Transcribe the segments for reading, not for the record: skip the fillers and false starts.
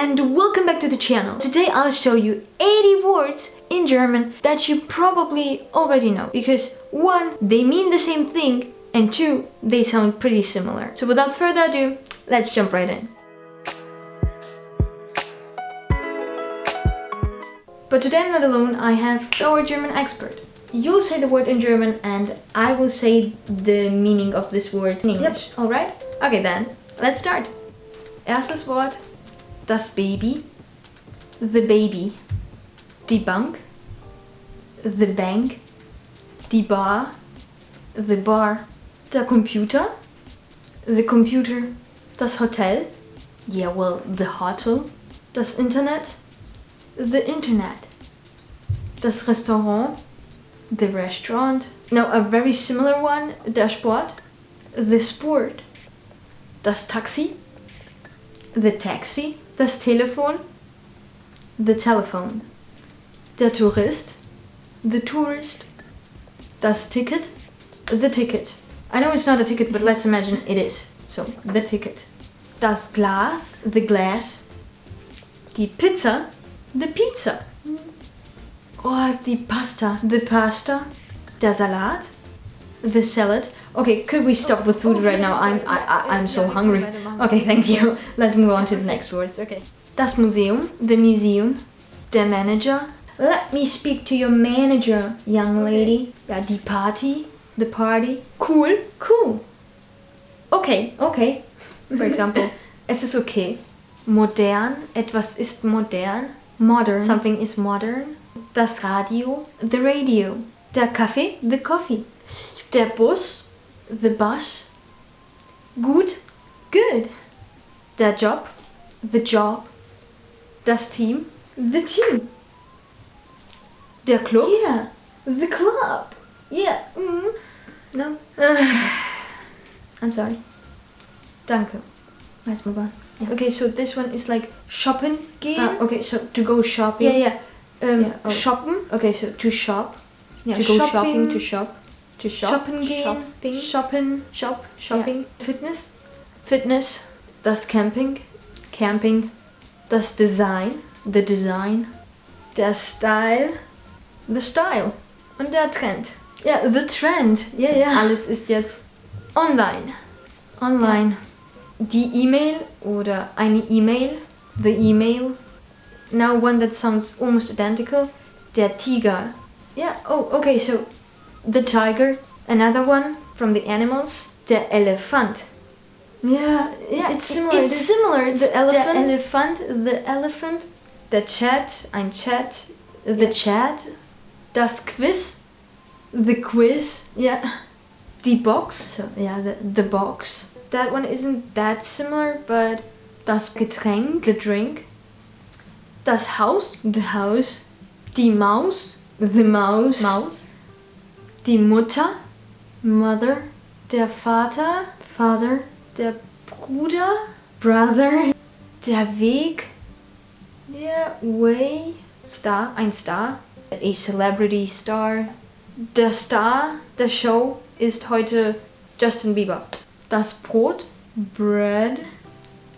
and welcome back to the channel. Today I'll show you 80 words in German that you probably already know, because 1, they mean the same thing, and 2, they sound pretty similar. So without further ado, let's jump right in. But today I'm not alone, I have our German expert. You'll say the word in German and I will say the meaning of this word in English. Yep. Alright? Okay then, let's start. Erstes Wort, das Baby, the baby, die Bank, the bank, die Bar, the bar, der Computer, the computer, das Hotel, yeah well, the hotel, das Internet, the internet, das Restaurant, the restaurant, no, a very similar one, der Sport, the sport, das Taxi, the taxi, das Telefon, the telephone, der Tourist, the tourist, das Ticket, the ticket. I know it's not a ticket, but let's imagine it is. So, the ticket. Das Glas, the glass, die Pizza, the pizza. Oh, die Pasta, the pasta, der Salat, the salad. Okay, could we stop with food right now? I'm so hungry. Okay, thank you. Let's move on to the next words. Okay. Das Museum, the museum, der Manager. Let me speak to your manager, young lady. Ja, die Party, the party. Cool, cool. Okay, okay. For example, es ist okay. Modern, etwas ist modern. Modern, something is modern. Das Radio, the radio. Der Kaffee, the coffee. Der Bus, the bus. Gut, good. Der Job, the job. Das Team, the team. Der Club, yeah, the club. Yeah, no. I'm sorry. Danke. Let's move on. Yeah. Okay, so this one is like shopping gehen. Okay, so to go shopping. Yeah, yeah. Shoppen. Okay, so to shop. Yeah, to go shopping, to shop. To shop. Shoppen gehen. Shopping. Yeah. Fitness. Fitness. Das Camping. Camping. Das Design. The design. Der Style. The style. Und der Trend. Ja, the trend. Ja, ja. Alles ist jetzt online. Online. Ja. Die E-Mail oder eine E-Mail. The email. Now one that sounds almost identical. Der Tiger. Yeah, oh, okay, so the tiger. Another one from the animals. Der Elefant. Yeah, it's similar. It's similar. The elephant. The elephant. Der Chat. Ein Chat. The chat. Das Quiz. The quiz. Yeah. Die Box. So, yeah, the box. That one isn't that similar, but das Getränk. The drink. Das Haus. The house. Die Maus. The mouse. Maus. Die Mutter. Mother. Der Vater. Father. Der Bruder. Brother. Der Weg. Yeah, way. Star. Ein Star. A celebrity star. Der Star. Der Show ist heute Justin Bieber. Das Brot. Bread.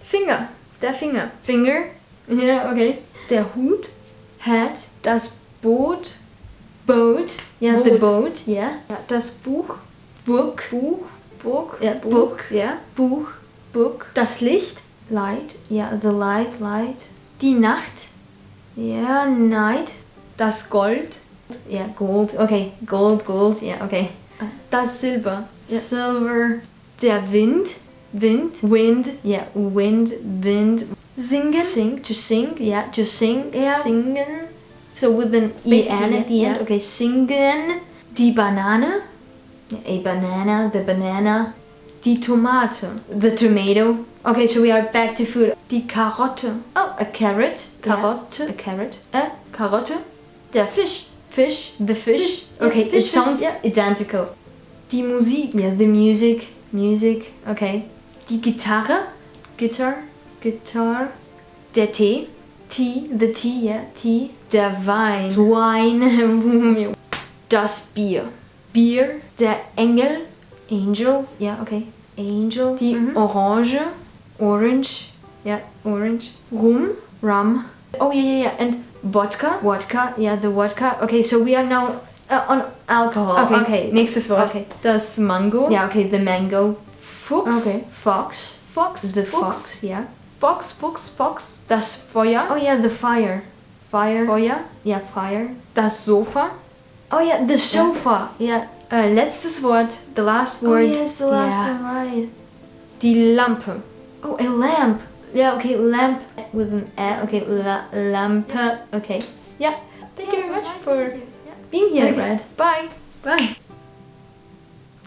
Finger. Der Finger. Finger. Yeah, okay. Der Hut. Hat. Das Boot. Boat. Yeah, the boat. Yeah. Das Buch. Book. Book. Yeah, book. Yeah. Buch. Book. Das Licht. Light. Yeah, the light. Die Nacht. Yeah, night. Das Gold. Yeah, gold. Okay, gold. Yeah, okay. Das Silber. Yeah. Silver. Der Wind. Wind. Yeah, wind. Singen. Sing. To sing. Yeah, to sing. Yeah. Singen. So with an E-N at the end. Okay, singen. Die Banane. A banana. The banana. Die Tomate. The tomato. Okay, so we are back to food. Die Karotte. Oh, a carrot. Karotte. Yeah, a carrot. A Karotte. Der Fisch. The fish. Okay, yeah, it sounds identical. Die Musik. Yeah, the music. Okay. Die Gitarre. Guitar. Der Tee. The tea, yeah, tea. Der Wein. Wine. Das Bier. Der Engel. Angel. Yeah, okay. Angel. Die Orange. Yeah, orange. Rum. rum. Oh yeah. And vodka. Vodka. Yeah, the vodka. Okay, so we are now on alcohol. Okay. Nächstes Wort. Okay. Das Mango. Yeah. Okay. The mango. Fuchs. Okay. Fox. The fox. Yeah. Fox. Das Feuer. Oh yeah, the fire. Feuer. Yeah, fire. Das Sofa. Oh yeah, the sofa. Yeah. Letztes Wort. The last word. Oh yes, the last Yeah. one, right. Die Lampe. Oh, a lamp. Yeah, okay, lamp with an okay, lampe. Okay. Yeah. Thank you very much for being here. Okay. Bye. Bye.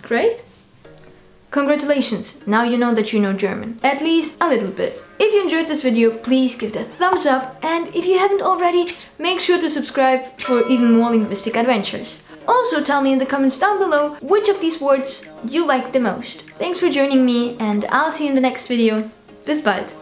Great. Congratulations, now you know that you know German. At least a little bit. If you enjoyed this video, please give it a thumbs up, and if you haven't already, make sure to subscribe for even more linguistic adventures. Also tell me in the comments down below which of these words you like the most. Thanks for joining me, and I'll see you in the next video. Bis bald!